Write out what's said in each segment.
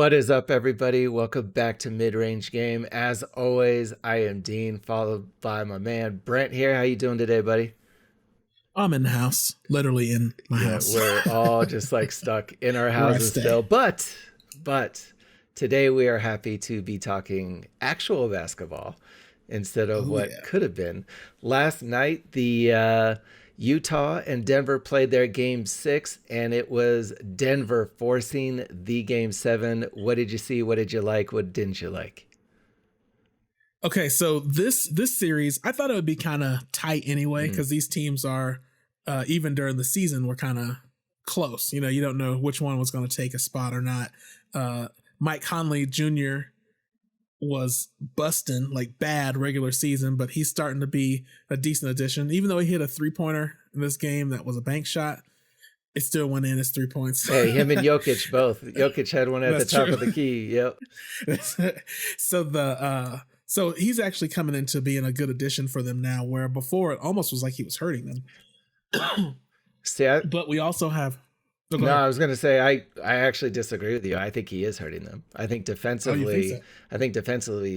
What is up, everybody? Welcome back to Mid-Range Game. As always, I am Dean, followed by my man Brent here. How you doing today, buddy? I'm in the house, literally in my house. We're all just like stuck in our Where I houses stay. still. But today we are happy to be talking actual basketball instead of what could have been. Last night, the Utah and Denver played their game 6, and it was Denver forcing the game 7. What did you see? What did you like? What didn't you like? Okay, so this series, I thought it would be kind of tight anyway, because these teams are, even during the season, were kind of close. You know, you don't know which one was going to take a spot or not. Mike Conley Jr. was busting like bad regular season, but he's starting to be a decent addition. Even though he hit a 3-pointer in this game that was a bank shot, it still went in as 3 points. Hey, him and Jokic both. Jokic had one at the top of the key. Yep. So he's actually coming into being a good addition for them now, where before it almost was like he was hurting them. But we also have. No, I was going to say I actually disagree with you. I think he is hurting them. I think defensively,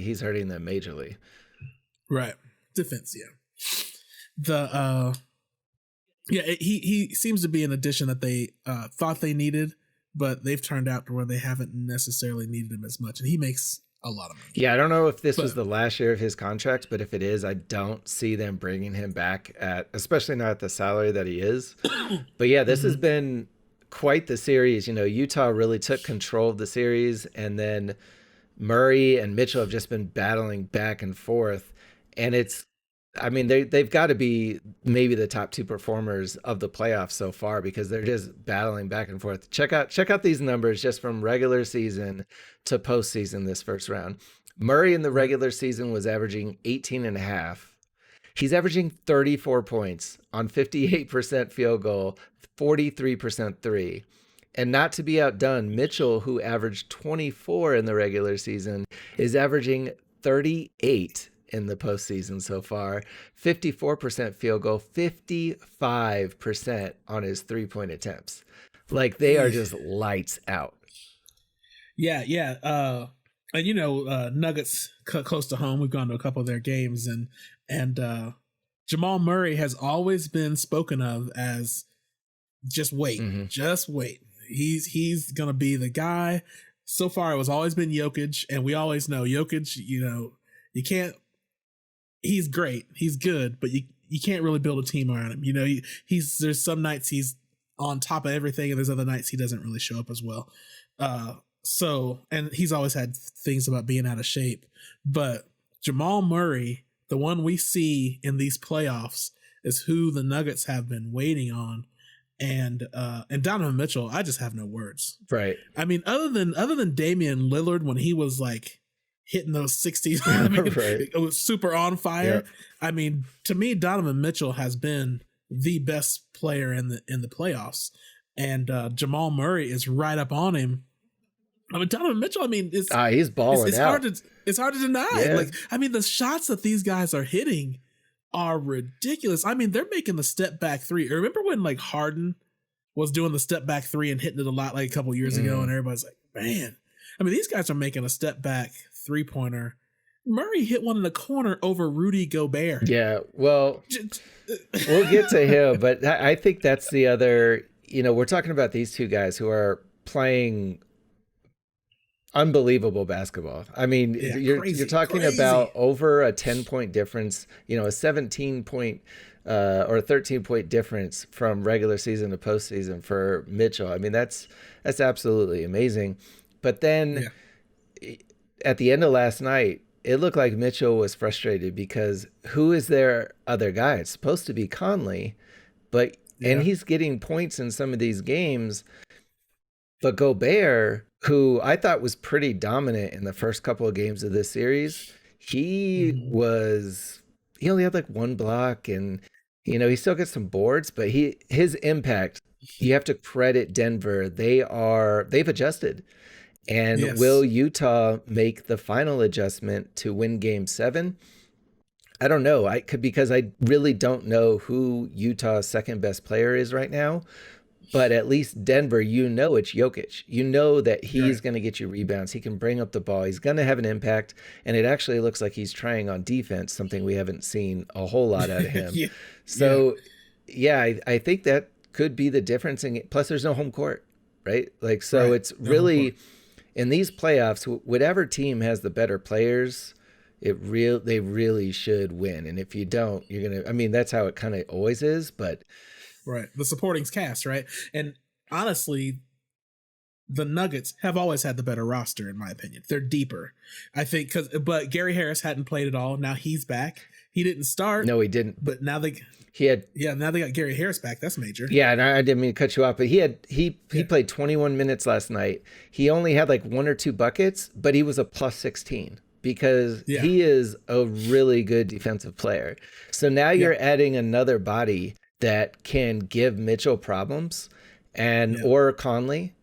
he's hurting them majorly. Right, defense, yeah. He seems to be an addition that they thought they needed, but they've turned out to where they haven't necessarily needed him as much, and he makes a lot of money. Yeah, I don't know if this was the last year of his contract, but if it is, I don't see them bringing him back especially not at the salary that he is. But yeah, this has been quite the series. You know, Utah really took control of the series, and then Murray and Mitchell have just been battling back and forth. And they've got to be maybe the top 2 performers of the playoffs so far, because they're just battling back and forth. Check out these numbers just from regular season to postseason this first round. Murray in the regular season was averaging 18.5. He's averaging 34 points on 58% field goal, 43% three. And not to be outdone, Mitchell, who averaged 24 in the regular season, is averaging 38 in the postseason so far, 54% field goal, 55% on his 3-point attempts. Like, they are just lights out. Yeah. And Nuggets close to home. We've gone to a couple of their games, and Jamal Murray has always been spoken of as just wait. He's gonna be the guy. So far, it was always been Jokic, and we always know Jokic. You can't. He's great. He's good, but you can't really build a team around him. You know, there's some nights he's on top of everything, and there's other nights he doesn't really show up as well. And he's always had things about being out of shape. But Jamal Murray, the one we see in these playoffs, is who the Nuggets have been waiting on. And Donovan Mitchell, I just have no words. Right. I mean, other than Damian Lillard when he was like hitting those 60s, right. It was super on fire. Yep. I mean, to me, Donovan Mitchell has been the best player in the playoffs, and Jamal Murray is right up on him. I mean, Donovan Mitchell, he's balling out. It's hard to deny. Yeah. The shots that these guys are hitting are ridiculous. I mean, they're making the step back 3. Remember when like Harden was doing the step back 3 and hitting it a lot like a couple years ago, and everybody's like, man. I mean, these guys are making a step back 3-pointer. Murray hit one in the corner over Rudy Gobert. Yeah, well, we'll get to him, but I think that's the other, we're talking about these two guys who are playing unbelievable basketball. I mean, you're talking about over a 10-point difference, a 17-point or a 13-point difference from regular season to postseason for Mitchell. I mean, that's absolutely amazing. But then at the end of last night, it looked like Mitchell was frustrated because who is their other guy? It's supposed to be Conley, and he's getting points in some of these games. But Gobert, who I thought was pretty dominant in the first couple of games of this series, he only had like 1 block, and he still gets some boards, but his impact, you have to credit Denver. They've adjusted. And will Utah make the final adjustment to win game 7? I don't know. Because I really don't know who Utah's second best player is right now. But at least Denver, it's Jokic. You know that he's Right. going to get you rebounds. He can bring up the ball. He's going to have an impact. And it actually looks like he's trying on defense, something we haven't seen a whole lot out of him. Yeah. Yeah. So, yeah, I think that could be the difference. Plus, there's no home court, right? Like, so Right. it's No home court. really in these playoffs, whatever team has the better players, they really should win. And if you don't, you're gonna. I mean, that's how it kind of always is. But Right. The supporting's cast, right? And honestly, the Nuggets have always had the better roster, in my opinion. They're deeper, I think, but Gary Harris hadn't played at all. Now he's back. He didn't start. no, he didn't. But now He had now they got Gary Harris back. That's major. Yeah, and I didn't mean to cut you off, but he played 21 minutes last night. He only had like one or two buckets, but he was a plus 16 because he is a really good defensive player. So now you're adding another body that can give Mitchell problems or Conley.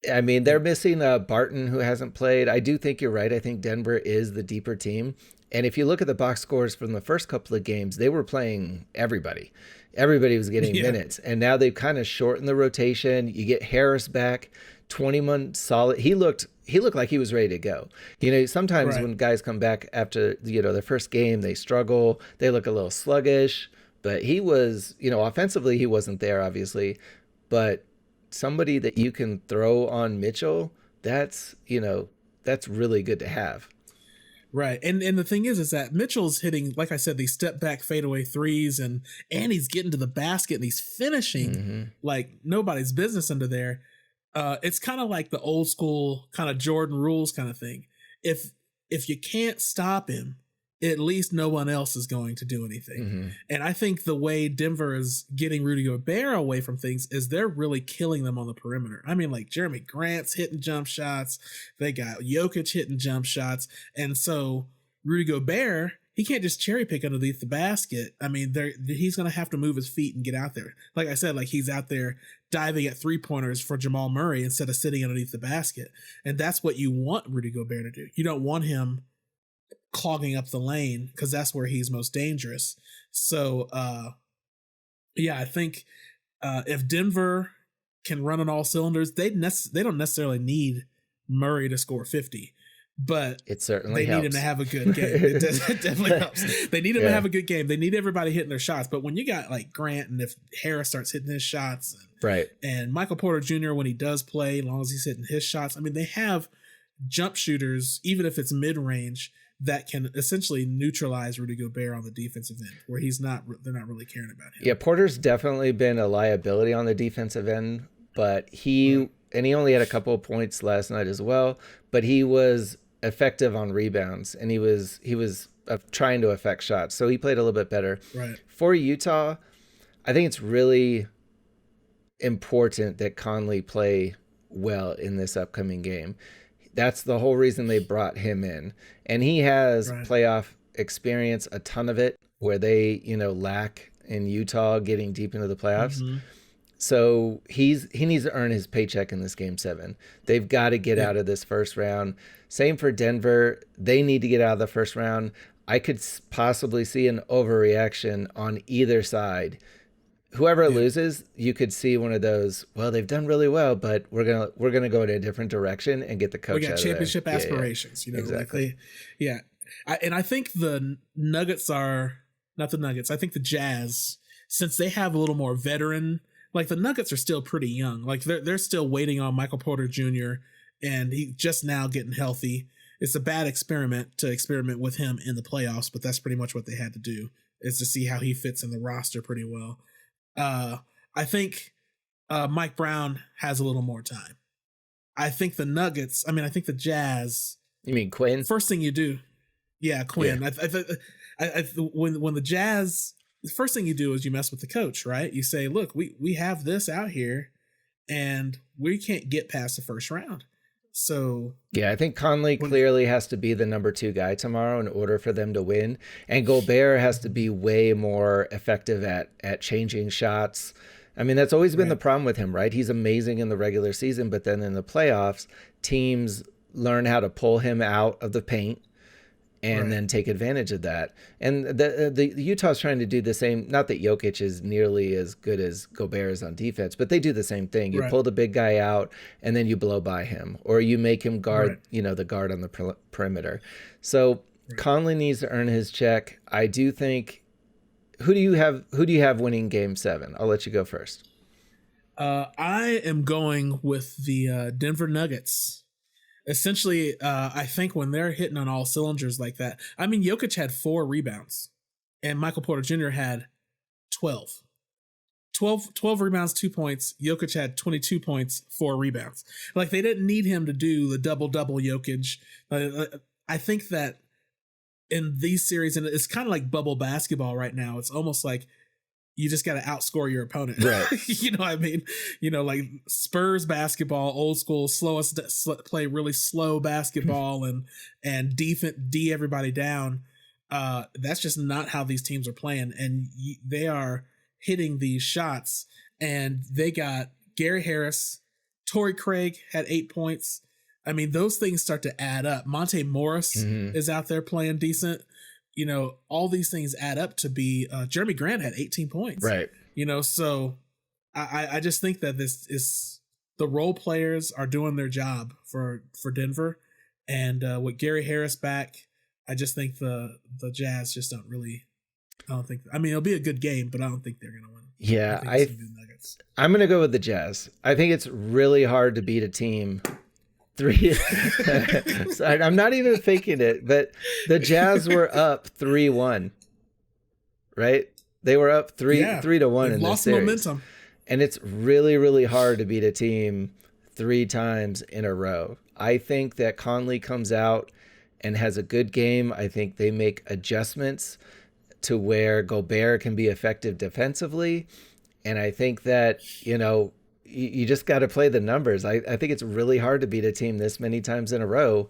I mean, they're missing Barton, who hasn't played. I do think you're right. I think Denver is the deeper team. And if you look at the box scores from the first couple of games, they were playing everybody. Everybody was getting minutes. And now they've kind of shortened the rotation. You get Harris back, 21 solid. He looked like he was ready to go. You know, sometimes when guys come back after, their first game, they struggle. They look a little sluggish. But he was, offensively, he wasn't there, obviously. But somebody that you can throw on Mitchell, that's really good to have. Right. And the thing is that Mitchell's hitting, like I said, these step back fadeaway threes and he's getting to the basket and he's finishing like nobody's business under there. It's kind of like the old school kind of Jordan rules kind of thing. If you can't stop him, at least no one else is going to do anything. And I think the way Denver is getting Rudy Gobert away from things is they're really killing them on the perimeter. I mean, like Jeremy Grant's hitting jump shots. They got Jokic hitting jump shots. And so Rudy Gobert, he can't just cherry pick underneath the basket. I mean, he's going to have to move his feet and get out there. Like I said, like he's out there diving at 3-pointers for Jamal Murray instead of sitting underneath the basket. And that's what you want Rudy Gobert to do. You don't want him clogging up the lane because that's where he's most dangerous. So I think if Denver can run on all cylinders, they don't necessarily need Murray to score 50, but it certainly need him to have a good game. It definitely helps. They need him to have a good game. They need everybody hitting their shots. But when you got like Grant, and if Harris starts hitting his shots, and Michael Porter Jr. when he does play, as long as he's hitting his shots, I mean, they have jump shooters, even if it's mid-range, that can essentially neutralize Rudy Gobert on the defensive end, where they're not really caring about him. Yeah, Porter's definitely been a liability on the defensive end, but he only had a couple of points last night as well, but he was effective on rebounds, and he was trying to affect shots, so he played a little bit better. Right. For Utah, I think it's really important that Conley play well in this upcoming game. That's the whole reason they brought him in. And he has playoff experience, a ton of it, where they, lack in Utah getting deep into the playoffs. So he needs to earn his paycheck in this game 7. They've got to get out of this first round. Same for Denver. They need to get out of the first round. I could possibly see an overreaction on either side. Whoever loses, you could see one of those. Well, they've done really well, but we're gonna go in a different direction and get the coach. We got championship aspirations, exactly. I think the Nuggets are not the Nuggets. I think the Jazz, since they have a little more veteran, like the Nuggets are still pretty young. Like they're still waiting on Michael Porter Jr. and he just now getting healthy. It's a bad experiment to experiment with him in the playoffs, but that's pretty much what they had to do, is to see how he fits in the roster pretty well. I think Mike Brown has a little more time. I think the Nuggets, I think the Jazz. You mean Quinn? First thing you do. Yeah, Quinn. Yeah. When the Jazz, the first thing you do is you mess with the coach, right? You say, look, we have this out here and we can't get past the first round. So yeah, I think Conley clearly has to be the number 2 guy tomorrow in order for them to win. And Gobert has to be way more effective at changing shots. I mean, that's always been the problem with him, right? He's amazing in the regular season, but then in the playoffs, teams learn how to pull him out of the paint and then take advantage of that. And the Utah's trying to do the same. Not that Jokic is nearly as good as Gobert is on defense, but they do the same thing. You pull the big guy out, and then you blow by him, or you make him guard, the guard on the perimeter. So Conley needs to earn his check. I do think. Who do you have winning Game 7? I'll let you go first. I am going with the Denver Nuggets. Essentially, I think when they're hitting on all cylinders like that, I mean, Jokic had 4 rebounds and Michael Porter Jr. had 12. 12 rebounds, 2 points. Jokic had 22 points, 4 rebounds. Like, they didn't need him to do the double-double Jokic. I think that in these series, and it's kind of like bubble basketball right now, it's almost like you just got to outscore your opponent. Right. You know what I mean? Like Spurs basketball, old school, play really slow basketball and D everybody down. That's just not how these teams are playing. And they are hitting these shots, and they got Gary Harris, Torrey Craig had 8 points. I mean, those things start to add up. Monte Morris is out there playing decent. All these things add up to be Jeremy Grant had 18 points. Right. So I just think that this is the role players are doing their job for Denver. And with Gary Harris back, I just think the Jazz just don't really, it'll be a good game, but I don't think they're going to win. Yeah. I'm going to go with the Jazz. I think it's really hard to beat a team 3. I'm not even faking it, but the Jazz were up 3-1, right? They were up 3-1 in this series. Momentum. And it's really, really hard to beat a team 3 times in a row. I think that Conley comes out and has a good game. I think they make adjustments to where Gobert can be effective defensively. And I think that, you just got to play the numbers. I think it's really hard to beat a team this many times in a row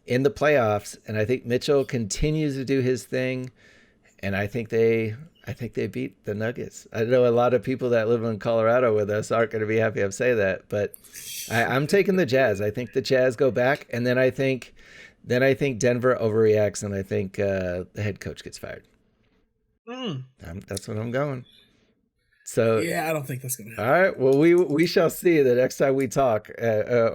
in the playoffs. And I think Mitchell continues to do his thing. And I think they beat the Nuggets. I know a lot of people that live in Colorado with us aren't going to be happy I say that, but I'm taking the Jazz. I think the Jazz go back, and then I think Denver overreacts, and I think the head coach gets fired. That's what I'm going. So yeah, I don't think that's going to happen. All right. Well, we shall see the next time we talk.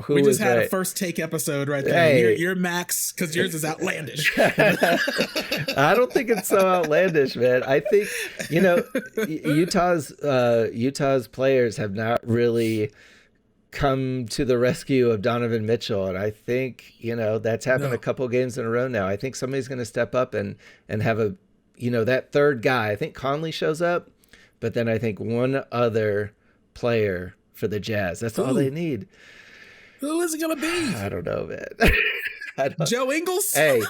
We just had a first take episode right there. Hey. You're Max, because yours is outlandish. I don't think it's so outlandish, man. I think Utah's players have not really come to the rescue of Donovan Mitchell, and I think that's happened a couple games in a row now. I think somebody's going to step up and have a that third guy. I think Conley shows up. But then I think one other player for the Jazz. That's all they need. Who is it going to be? I don't know, man. Joe Ingles? Hey.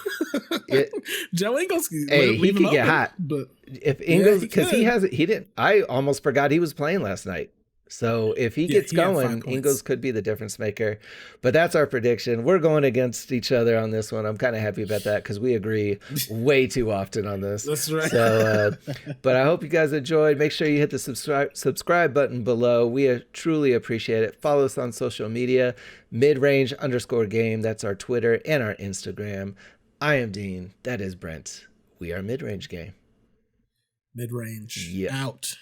Joe Ingles. Hey, he can get hot. But if Ingles, because he didn't. I almost forgot he was playing last night. So if he gets going, Ingles could be the difference maker. But that's our prediction. We're going against each other on this one. I'm kind of happy about that because we agree way too often on this. That's right. So, but I hope you guys enjoyed. Make sure you hit the subscribe button below. We truly appreciate it. Follow us on social media, midrange_game. That's our Twitter and our Instagram. I am Dean. That is Brent. We are Midrange Game. Midrange. Yeah. Out.